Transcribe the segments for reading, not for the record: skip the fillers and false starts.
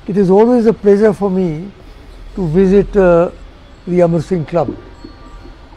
it is always a pleasure for me to visit the Amar Singh Club.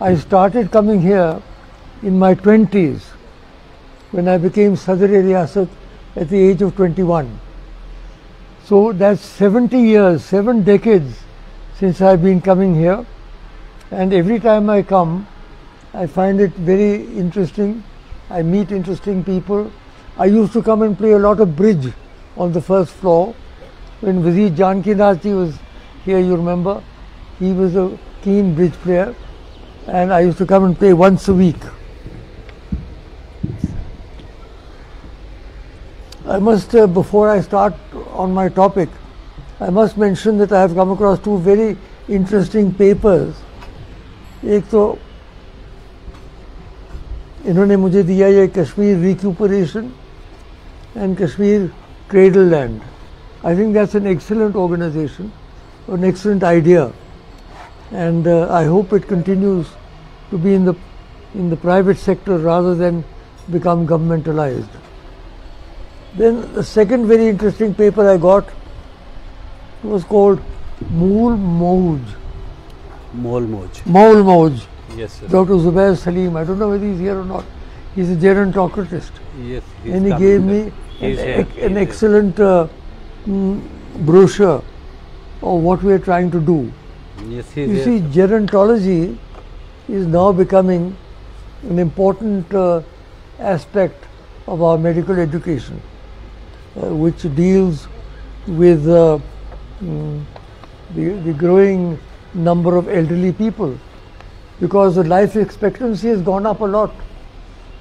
I started coming here in my 20s when I became Sadr-e-Riyasat at the age of 21. So that's 70 years, 7 decades since I've been coming here, and every time I come I find it very interesting. I meet interesting people. I used to come and play a lot of bridge on the first floor. When Wazir Janki Das ji was here, you remember, he was a keen bridge player, and I used to come and play once a week. I must, before I start on my topic, I must mention that I have come across 2 very interesting papers. एक तो इन्होंने मुझे दिया ये Kashmir recuperation and Kashmir cradle land. I think that's an excellent organization, an excellent idea, and I hope it continues to be in the private sector rather than become governmentalized. Then the second very interesting paper I got was called Mool Moj. Mool Moj. Yes, sir. Dr. Zubair Salim. I don't know whether he's here or not. He's a gerontocratist. Yes, and he gave me an excellent brochure of what we are trying to do. Yes, you see, gerontology is now becoming an important aspect of our medical education, which deals with the growing number of elderly people, because the life expectancy has gone up a lot.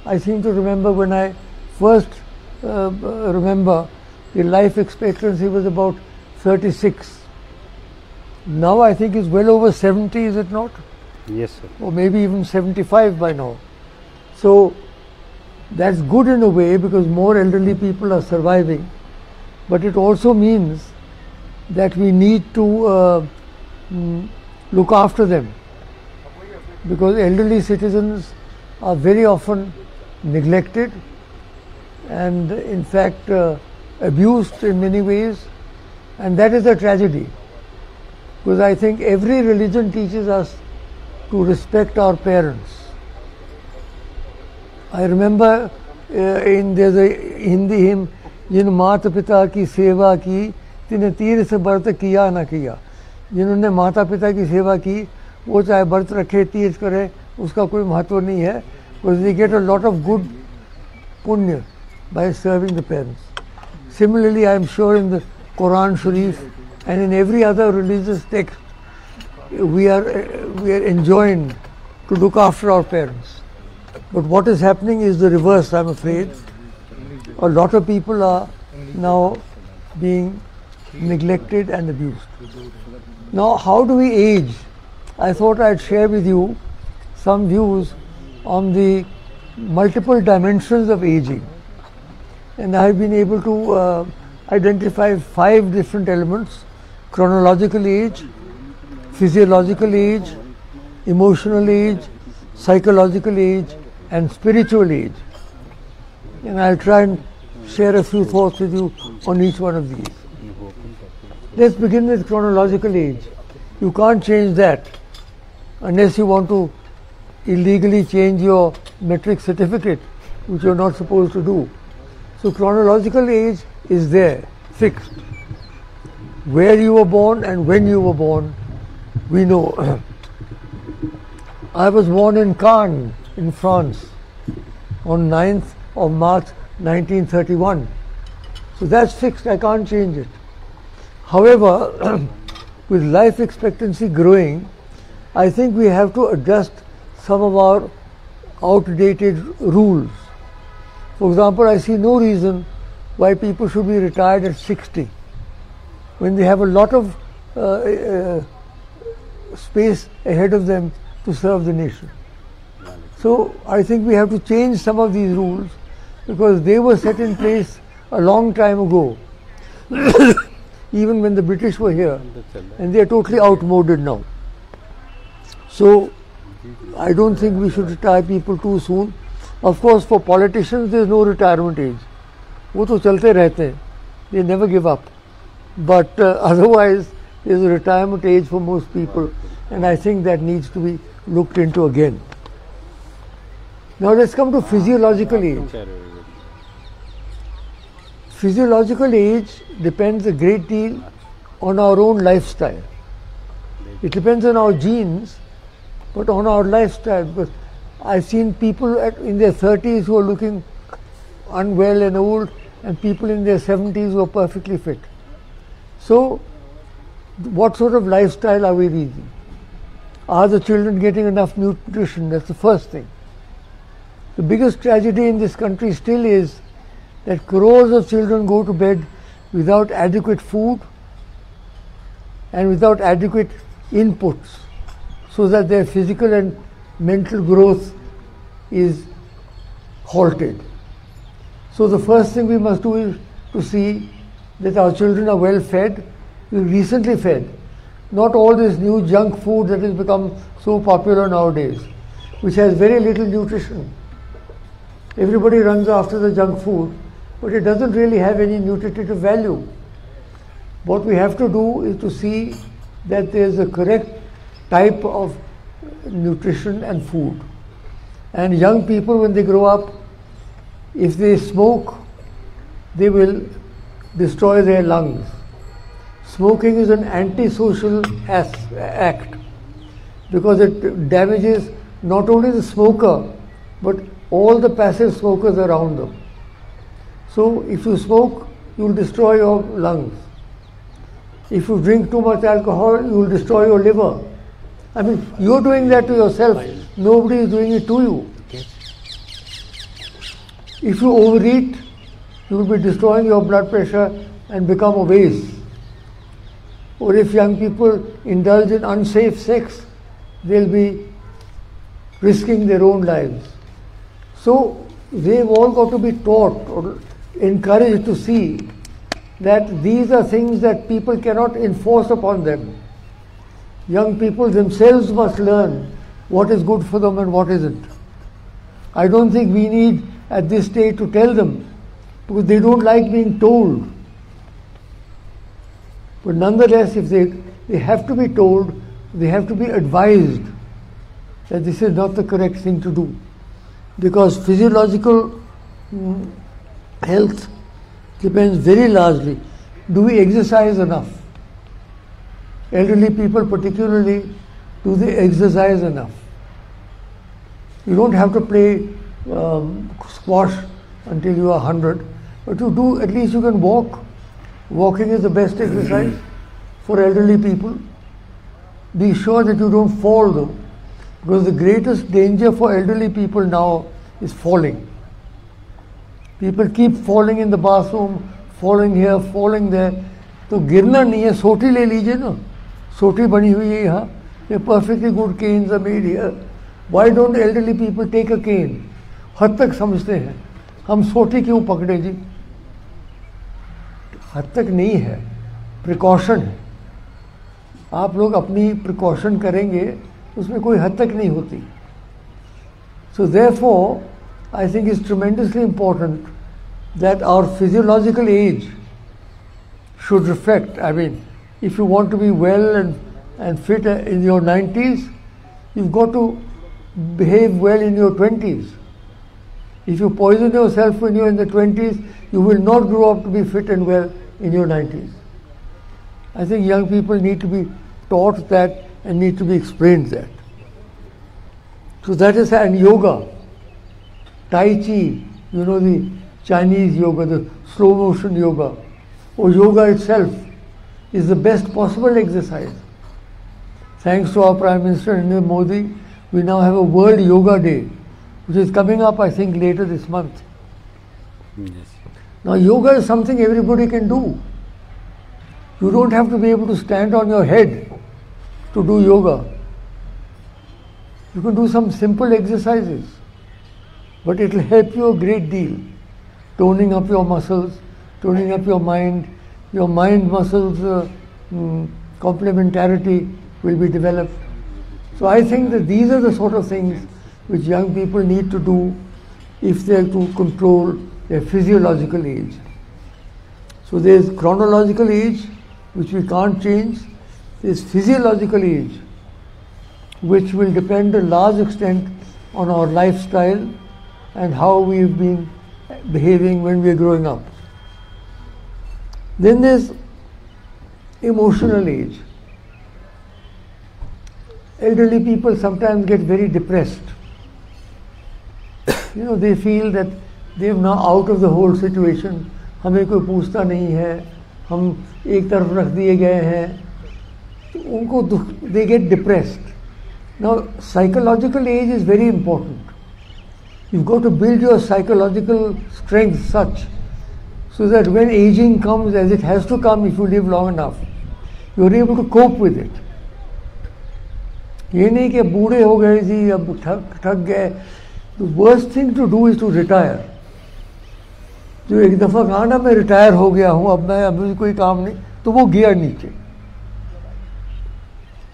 I seem to remember when I first remember, the life expectancy was about 36. Now I think it's well over 70, is it not? Yes, sir. Or maybe even 75 by now. So that's good in a way, because more elderly people are surviving, but it also means that we need to look after them, because elderly citizens are very often neglected and in fact abused in many ways, and that is a tragedy, because I think every religion teaches us to respect our parents. I remember there's a Hindi hymn, जिन माता पिता की सेवा की तिन्हें तीर से व्रत किया न किया. जिन्होंने माता पिता की सेवा की, वो चाहे व्रत रखे, तीर्थ करे, उसका कोई महत्व नहीं है, because they get a lot of good punya by serving the parents. Similarly, I am sure in the Quran Sharif and in every other religious text, we are enjoined to look after our parents. But what is happening is the reverse, I'm afraid. A lot of people are now being neglected and abused. Now, how do we age? I thought I'd share with you some views on the multiple dimensions of aging. And I've been able to identify 5 different elements: chronological age, physiological age, emotional age, psychological age, and spiritual age. And I'll try and share a few thoughts with you on each one of these. Let's begin with chronological age. You can't change that unless you want to illegally change your metric certificate, which you're not supposed to do. So chronological age is there, fixed. Where you were born and when you were born, we know. I was born in Cannes in France on 9th of March 1931. So that's fixed, I can't change it. However, with life expectancy growing, I think we have to adjust some of our outdated rules. For example, I see no reason why people should be retired at 60 when they have a lot of space ahead of them to serve the nation. So I think we have to change some of these rules, because they were set in place a long time ago, even when the British were here, and they are totally outmoded now. So I don't think we should retire people too soon. Of course, for politicians there is no retirement age. वो तो चलते रहते हैं. They never give up. but otherwise there's a retirement age for most people, and I think that needs to be looked into again. Now let's come to physiological age. Physiological age depends a great deal on our own lifestyle. It depends on our genes, but on our lifestyle. Because I've seen people in their 30s who are looking unwell and old, and people in their 70s who are perfectly fit. So, what sort of lifestyle are we leading? Are the children getting enough nutrition? That's the first thing. The biggest tragedy in this country still is that crores of children go to bed without adequate food and without adequate inputs, so that their physical and mental growth is halted. So the first thing we must do is to see that our children are well fed, recently fed, not all this new junk food that has become so popular nowadays, which has very little nutrition. Everybody runs after the junk food, but it doesn't really have any nutritive value. What we have to do is to see that there is a correct type of nutrition and food. And young people, when they grow up, if they smoke, they will destroy their lungs. Smoking is an antisocial act because it damages not only the smoker but all the passive smokers around them. So if you smoke, you will destroy your lungs. If you drink too much alcohol, you will destroy your liver. I mean, you're doing that to yourself. Nobody is doing it to you. If you overeat, you will be destroying your blood pressure and become obese. Or if young people indulge in unsafe sex, they'll be risking their own lives. So they've all got to be taught or encouraged to see that these are things that people cannot enforce upon them. Young people themselves must learn what is good for them and what isn't. I don't think we need at this stage to tell them, because they don't like being told. But nonetheless, if they have to be told, they have to be advised that this is not the correct thing to do. Because physiological health depends very largely. Do we exercise enough? Elderly people particularly, do they exercise enough? You don't have to play squash until you are 100, but you do, at least you can walk. Walking is the best exercise for elderly people. Be sure that you don't fall though, because the greatest danger for elderly people now is falling. People keep falling in the bathroom, falling here, falling there. तो गिरना नहीं है, सोटी ले लीजिए ना, सोटी बनी हुई है यहाँ. They're perfectly good canes are made here. Why don't elderly people take a cane? हद तक समझते हैं, हम सोटी क्यों पकड़े जी? हद तक नहीं है, प्रिकॉशन है. आप लोग अपनी प्रिकॉशन करेंगे, उसमें कोई हद तक नहीं होती. So therefore, I think it's tremendously important that our physiological age should reflect. I mean, if you want to be well and fit in your 90s, you've got to behave well in your 20s. If you poison yourself when you're in the 20s, you will not grow up to be fit and well in your 90s. I think young people need to be taught that and need to be explained that. So that is, and yoga, Tai Chi, you know, the Chinese yoga, the slow motion yoga, or yoga itself is the best possible exercise. Thanks to our Prime Minister Narendra Modi, we now have a World Yoga Day, which is coming up, I think, later this month. Yes. Now, yoga is something everybody can do. You don't have to be able to stand on your head to do yoga. You can do some simple exercises, but it will help you a great deal. Toning up your muscles, toning up your mind muscles complementarity will be developed. So I think that these are the sort of things which young people need to do if they are to control their physiological age. So there is chronological age, which we can't change, is physiological age, which will depend to a large extent on our lifestyle and how we've been behaving when we're growing up. Then there's emotional age. Elderly people sometimes get very depressed. They feel that they're now out of the whole situation. हमें कोई पूछता नहीं है, हम एक तरफ रख दिए गए हैं, तो उनको दुख, they get depressed. Now, psychological age is very important. You've got to build your psychological strength such so that when aging comes, as it has to come if you live long enough, you're able to cope with it. ये नहीं कि बूढ़े हो गए जी, अब थक गए. The worst thing to do is to retire. जो एक दफ़ा कहा ना मैं रिटायर हो गया हूँ, अब मुझे कोई काम नहीं, तो वो गिया नीचे.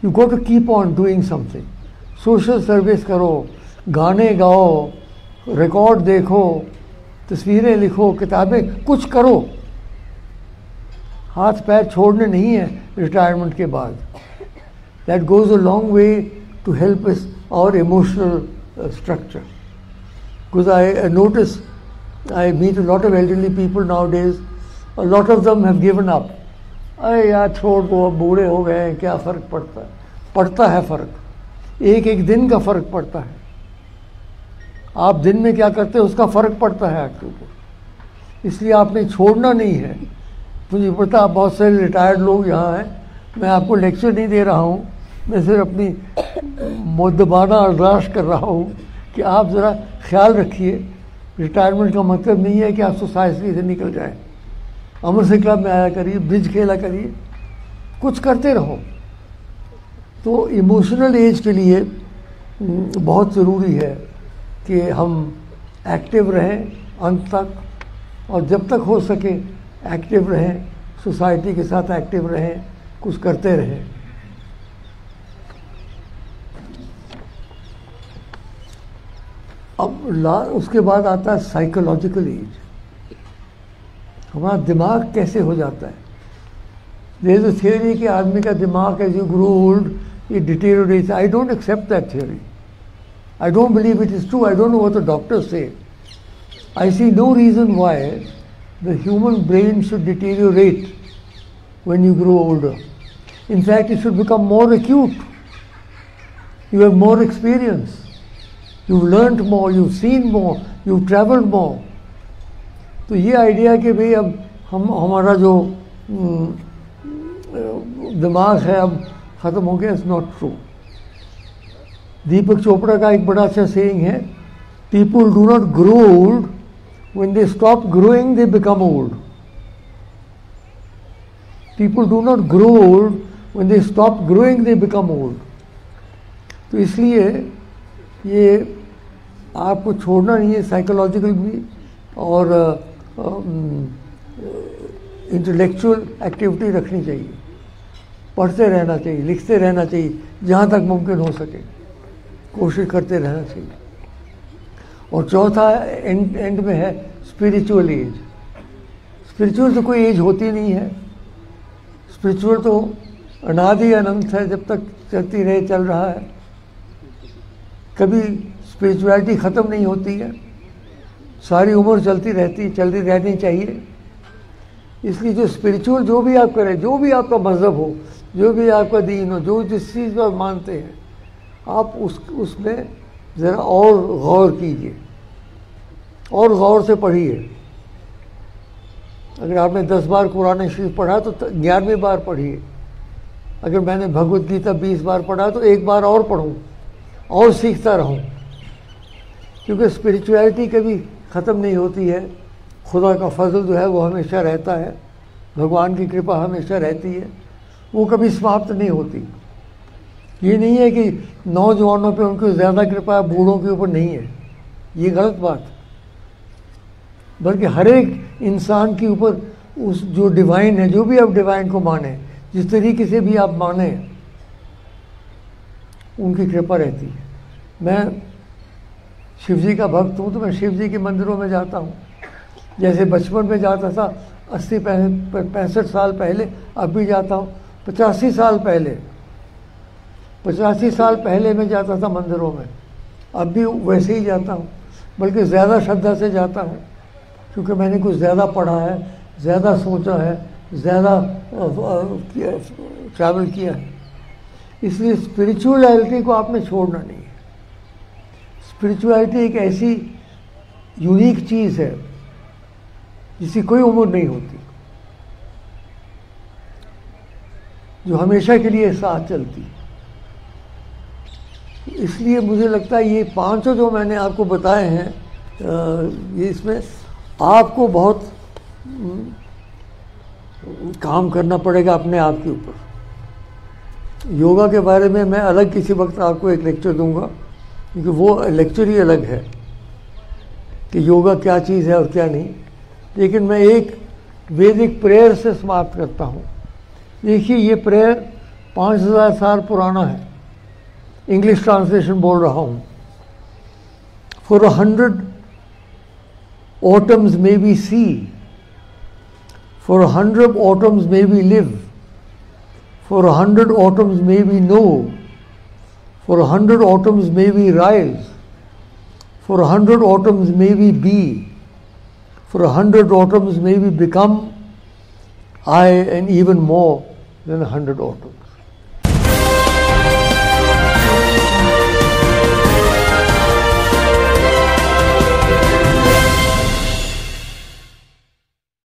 You got to keep on doing something. Social service करो, गाने गाओ, रिकॉर्ड देखो, तस्वीरें लिखो, किताबें, कुछ करो. हाथ पैर छोड़ने नहीं है रिटायरमेंट के बाद. That goes a long way to help us our emotional structure. Because I notice, I meet a lot of elderly people nowadays. A lot of them have given up. अरे यार छोड़ दो, अब बूढ़े हो गए हैं, क्या फ़र्क पड़ता है. पड़ता है फ़र्क, एक एक दिन का फ़र्क पड़ता है. आप दिन में क्या करते हैं उसका फ़र्क पड़ता है आपके ऊपर. इसलिए आपने छोड़ना नहीं है. मुझे पता बहुत सारे रिटायर्ड लोग यहाँ हैं, मैं आपको लेक्चर नहीं दे रहा हूँ, मैं सिर्फ अपनी मुद्दबाना अरदाश कर रहा हूँ कि आप ज़रा ख्याल रखिए. रिटायरमेंट का मतलब नहीं है कि आप सोसाइटी से निकल जाएं. अमर सिंह क्लब में आया करिए, ब्रिज खेला करिए, कुछ करते रहो. तो इमोशनल एज के लिए बहुत ज़रूरी है कि हम एक्टिव रहें अंत तक, और जब तक हो सके एक्टिव रहें, सोसाइटी के साथ एक्टिव रहें, कुछ करते रहें. अब उसके बाद आता है साइकोलॉजिकल एज. हमारा दिमाग कैसे हो जाता है. देयर इज अ थियरी कि आदमी का दिमाग as you grow old it deteriorates. I don't accept that theory. I don't believe it is true. I don't know what the doctors say. I see no reason why the human brain should deteriorate when you grow older. In fact, it should become more acute. You have more experience. You've learnt more, you've seen more, you've traveled more. तो ये idea कि भाई अब हमारा जो दिमाग है अब ख़त्म हो गया, इज़ नॉट ट्रू. दीपक चोपड़ा का एक बड़ा अच्छा सेइंग है, people do not grow old, when they stop growing they become old. People do not grow old, when they stop growing they become old. तो इसलिए ये आपको छोड़ना नहीं है, साइकोलॉजिकल भी और इंटेलेक्चुअल एक्टिविटी रखनी चाहिए. पढ़ते रहना चाहिए, लिखते रहना चाहिए, जहाँ तक मुमकिन हो सके कोशिश करते रहना चाहिए. और चौथा एंड में है स्पिरिचुअल एज. स्पिरिचुअल तो कोई एज होती नहीं है. स्पिरिचुअल तो अनादि अनंत है, जब तक चलती रहे चल रहा है. कभी स्पिरिचुअलिटी ख़त्म नहीं होती है, सारी उम्र चलती रहनी चाहिए. इसलिए जो स्पिरिचुअल जो भी आप करें, जो भी आपका मज़हब हो, जो भी आपका दीन हो, जो जिस चीज़ को आप मानते हैं, आप उसमें ज़रा और गौर कीजिए और गौर से पढ़िए. अगर आपने 10 बार कुरान शरीफ पढ़ा तो 11वीं बार पढ़िए. अगर मैंने भगवत गीता 20 बार पढ़ा तो एक बार और पढ़ूँ और सीखता रहूँ. क्योंकि स्पिरिचुअलिटी कभी ख़त्म नहीं होती है. खुदा का फजल जो है वो हमेशा रहता है, भगवान की कृपा हमेशा रहती है, वो कभी समाप्त नहीं होती. ये नहीं है कि नौजवानों पे उनकी ज़्यादा कृपा है, बूढ़ों के ऊपर नहीं है, ये गलत बात. बल्कि हर एक इंसान के ऊपर उस जो डिवाइन है, जो भी आप डिवाइन को माने, जिस तरीके से भी आप माने, उनकी कृपा रहती है. मैं शिव जी का भक्त हूँ, तो मैं शिव जी के मंदिरों में जाता हूँ. जैसे बचपन में जाता था, 65 साल पहले, अब भी जाता हूँ। 85 साल पहले 85 साल पहले मैं जाता था मंदिरों में, अब भी वैसे ही जाता हूँ, बल्कि ज़्यादा श्रद्धा से जाता हूँ, क्योंकि मैंने कुछ ज़्यादा पढ़ा है, ज़्यादा सोचा है, ज़्यादा ट्रैवल किया है। इसलिए स्पिरिचुअलिटी को आपने छोड़ना नहीं है। स्पिरिचुअलिटी एक ऐसी यूनिक चीज़ है जिसकी कोई उम्र नहीं होती, जो हमेशा के लिए साथ चलती है। इसलिए मुझे लगता है ये पांचों जो मैंने आपको बताए हैं, ये इसमें आपको बहुत काम करना पड़ेगा अपने आप के ऊपर। योगा के बारे में मैं अलग किसी वक्त आपको एक लेक्चर दूंगा, क्योंकि वो लेक्चर ही अलग है कि योगा क्या चीज़ है और क्या नहीं। लेकिन मैं एक वैदिक प्रेयर से समाप्त करता हूँ। देखिए, ये प्रेयर 5000 साल पुराना है, इंग्लिश ट्रांसलेशन बोल रहा हूँ। For 100 autumns may we see, for 100 autumns may we live, for 100 autumns may we know, for 100 autumns may we rise, for 100 autumns may we be, for 100 autumns may we become, I and even more than 100 autumns.